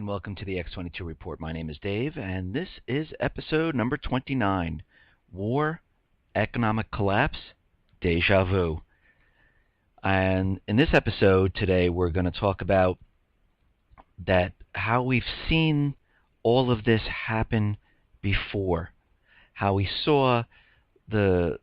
and welcome to the X22 Report. My name is Dave, and this is episode number 29, War, Economic Collapse, Deja Vu. And in this episode today, we're going to talk about how we've seen all of this happen before, how we saw the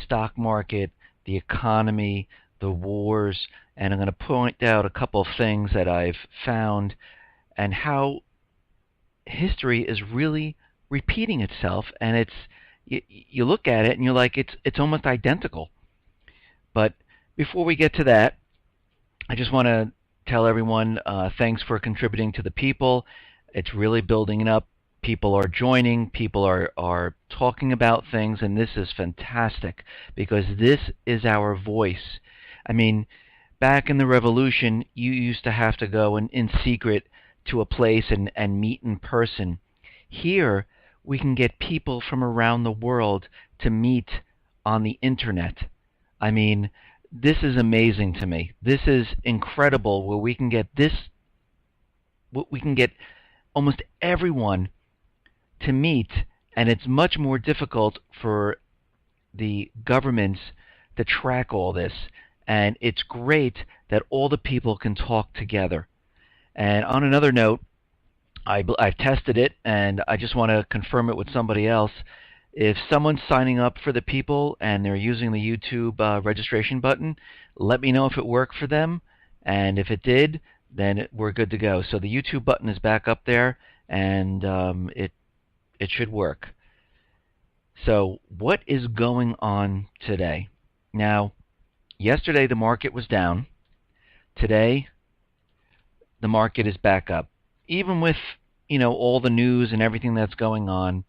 stock market, the economy, the wars, and I'm going to point out a couple of things that I've found and how history is really repeating itself. And you look at it and you're like, it's almost identical. But before we get to that, I just want to tell everyone thanks for contributing to the People. It's really building up. People are joining. People are talking about things, and this is fantastic because this is our voice. I mean, back in the Revolution, you used to have to go in secret to a place and meet in person. Here, we can get people from around the world to meet on the internet. I mean, this is amazing to me. This is incredible where we can get almost everyone to meet, and it's much more difficult for the governments to track all this. And it's great that all the people can talk together. And on another note, I've tested it, and I just want to confirm it with somebody else. If someone's signing up for the People and they're using the YouTube registration button, let me know if it worked for them. And if it did, then we're good to go. So the YouTube button is back up there, and it should work. So what is going on today? Now, yesterday the market was down. Today the market is back up. Even with, all the news and everything that's going on,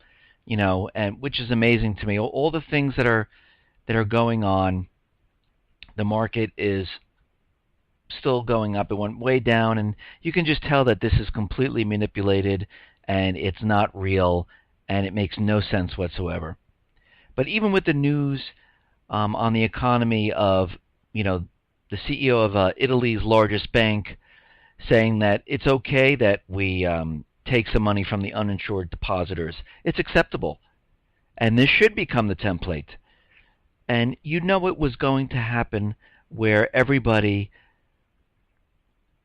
and which is amazing to me. All the things that are going on, the market is still going up. It went way down, and you can just tell that this is completely manipulated and it's not real, and it makes no sense whatsoever. But even with the news on the economy of, the CEO of Italy's largest bank saying that it's okay that we take some money from the uninsured depositors. It's acceptable. And this should become the template. And it was going to happen where everybody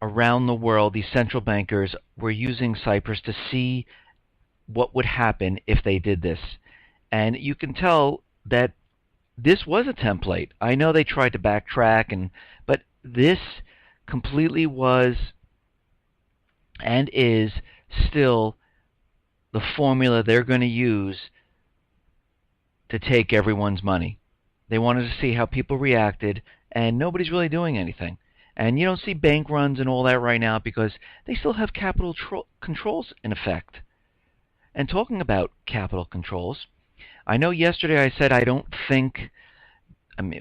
around the world, these central bankers, were using Cyprus to see what would happen if they did this. And you can tell that this was a template. I know they tried to backtrack, but this completely was and is still the formula they're going to use to take everyone's money. They wanted to see how people reacted, and nobody's really doing anything. And you don't see bank runs and all that right now because they still have capital controls in effect. And talking about capital controls, I know yesterday I said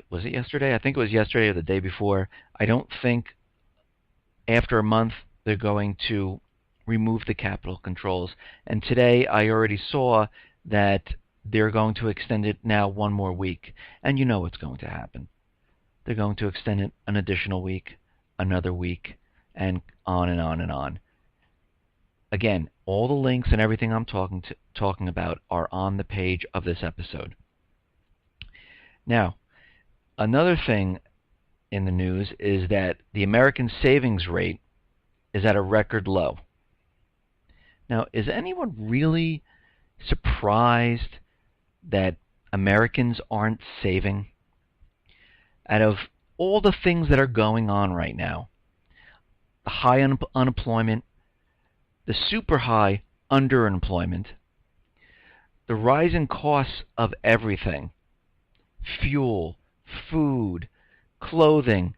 was it yesterday? I think it was yesterday or the day before. I don't think after a month they're going to remove the capital controls. And today I already saw that they're going to extend it now one more week. And you know what's going to happen. They're going to extend it an additional week, another week, and on and on and on. Again, all the links and everything I'm talking about are on the page of this episode. Now, another thing in the news is that the American savings rate is at a record low. Now, is anyone really surprised that Americans aren't saving? Out of all the things that are going on right now, the high unemployment, the super high underemployment, the rising costs of everything, fuel, food, clothing,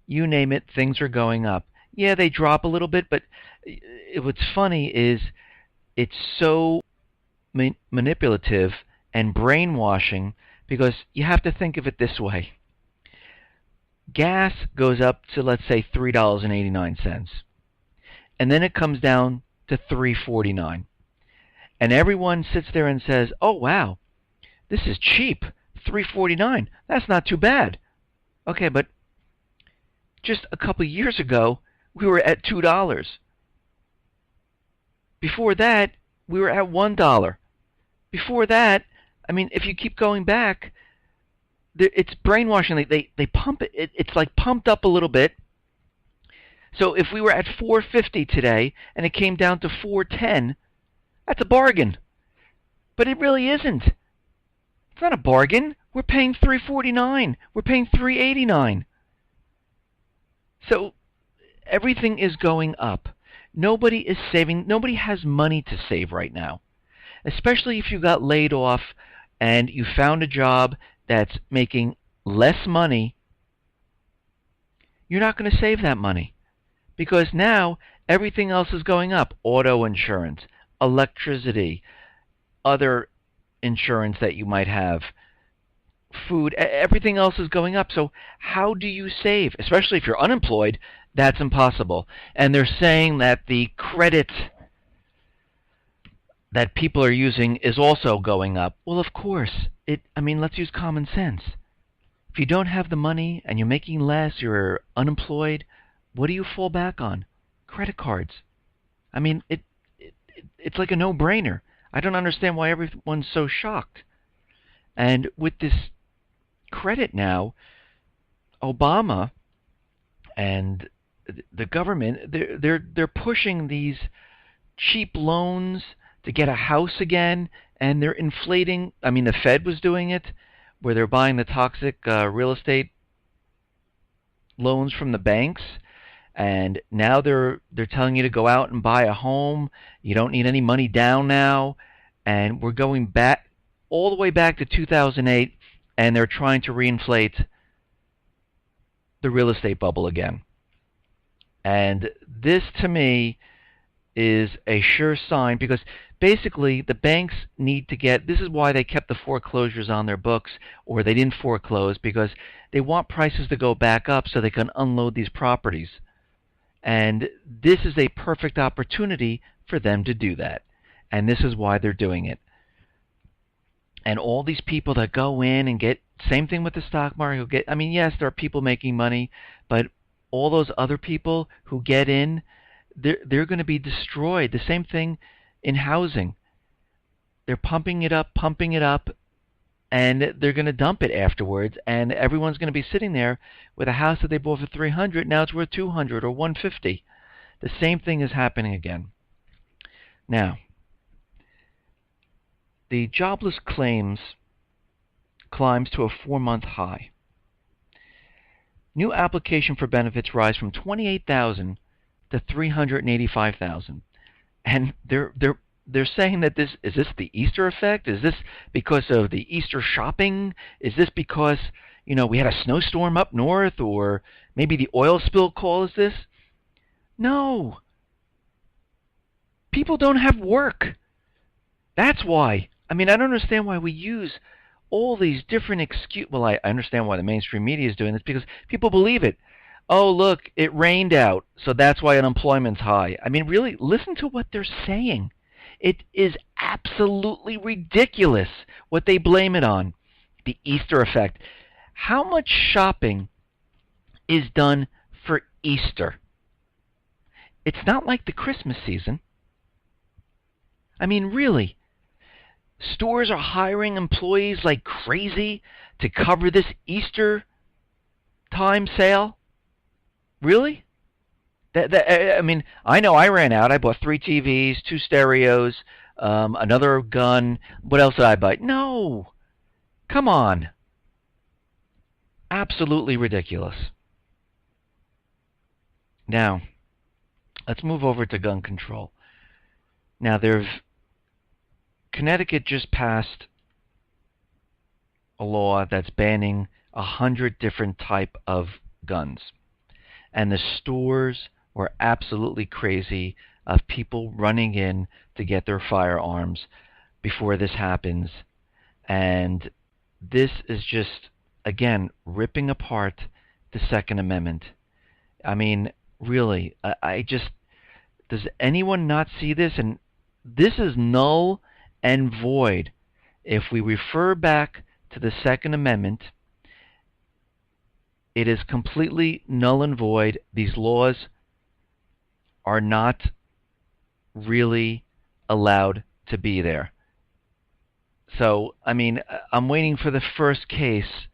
you name it, things are going up. Yeah, they drop a little bit, but what's funny is it's so manipulative and brainwashing because you have to think of it this way. Gas goes up to, let's say, $3.89, and then it comes down to $3.49. And everyone sits there and says, oh, wow, this is cheap, $3.49. That's not too bad. Okay, but just a couple years ago, we were at $2. Before that, we were at $1. Before that, I mean, if you keep going back, it's brainwashing. They pump it. It's like pumped up a little bit. So if we were at 450 today and it came down to 410, that's a bargain. But it really isn't. It's not a bargain. We're paying 349. We're paying 389. So everything is going up. Nobody is saving. Nobody has money to save right now, especially if you got laid off and you found a job that's making less money. You're not going to save that money because now everything else is going up. Auto insurance, electricity, other insurance that you might have, food, everything else is going up. So how do you save? Especially if you're unemployed, that's impossible. And they're saying that the credit that people are using is also going up. Well, of course. Let's use common sense. If you don't have the money and you're making less, you're unemployed, what do you fall back on? Credit cards. It's like a no-brainer. I don't understand why everyone's so shocked. And with this credit now, Obama and the government, they're pushing these cheap loans to get a house again, and they're inflating. The Fed was doing it, where they're buying the toxic real estate loans from the banks, and now they're telling you to go out and buy a home. You don't need any money down now, and we're going back all the way back to 2008, and they're trying to reinflate the real estate bubble again. And this, to me, is a sure sign, because basically the banks need to get, this is why they kept the foreclosures on their books, or they didn't foreclose, because they want prices to go back up so they can unload these properties. And this is a perfect opportunity for them to do that. And this is why they're doing it. And all these people that go in and get, same thing with the stock market, who get, yes, there are people making money, but all those other people who get in, they're going to be destroyed. The same thing in housing. They're pumping it up, and they're going to dump it afterwards, and everyone's going to be sitting there with a house that they bought for $300, now it's worth $200 or $150. The same thing is happening again. Now, the jobless claims climbs to a 4-month high. New application for benefits rise from 28,000 to 385,000, and they're saying that this the Easter effect? Is this because of the Easter shopping? Is this because we had a snowstorm up north, or maybe the oil spill caused this? No. People don't have work. That's why. I don't understand why we use all these different excuses. Well, I understand why the mainstream media is doing this, because people believe it. Oh, look, it rained out, so that's why unemployment's high. Really, listen to what they're saying. It is absolutely ridiculous what they blame it on. The Easter effect. How much shopping is done for Easter? It's not like the Christmas season. Really. Stores are hiring employees like crazy to cover this Easter time sale. Really? I know I ran out. I bought 3 TVs, 2 stereos, another gun. What else did I buy? No. Come on. Absolutely ridiculous. Now, let's move over to gun control. Now, Connecticut just passed a law that's banning 100 different type of guns. And the stores were absolutely crazy of people running in to get their firearms before this happens. And this is just, again, ripping apart the Second Amendment. Really, does anyone not see this? And this is null and void. If we refer back to the Second Amendment, it is completely null and void. These laws are not really allowed to be there. So, I mean, I'm waiting for the first case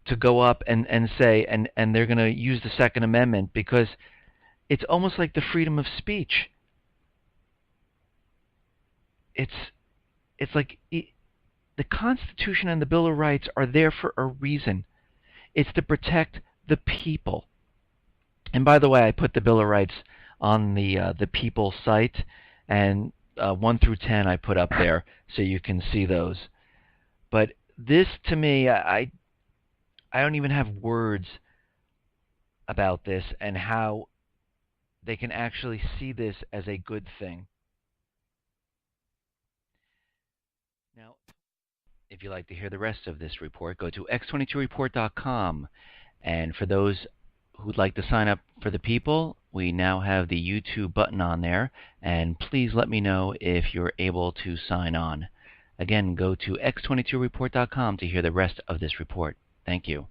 to go up and say, and they're going to use the Second Amendment, because it's almost like the freedom of speech. It's like the Constitution and the Bill of Rights are there for a reason. It's to protect the people. And by the way, I put the Bill of Rights on the People site, and 1 through 10 I put up there so you can see those. But this, to me, I don't even have words about this and how they can actually see this as a good thing. Now, if you'd like to hear the rest of this report, go to x22report.com. And for those who'd like to sign up for the People, we now have the YouTube button on there. And please let me know if you're able to sign on. Again, go to x22report.com to hear the rest of this report. Thank you.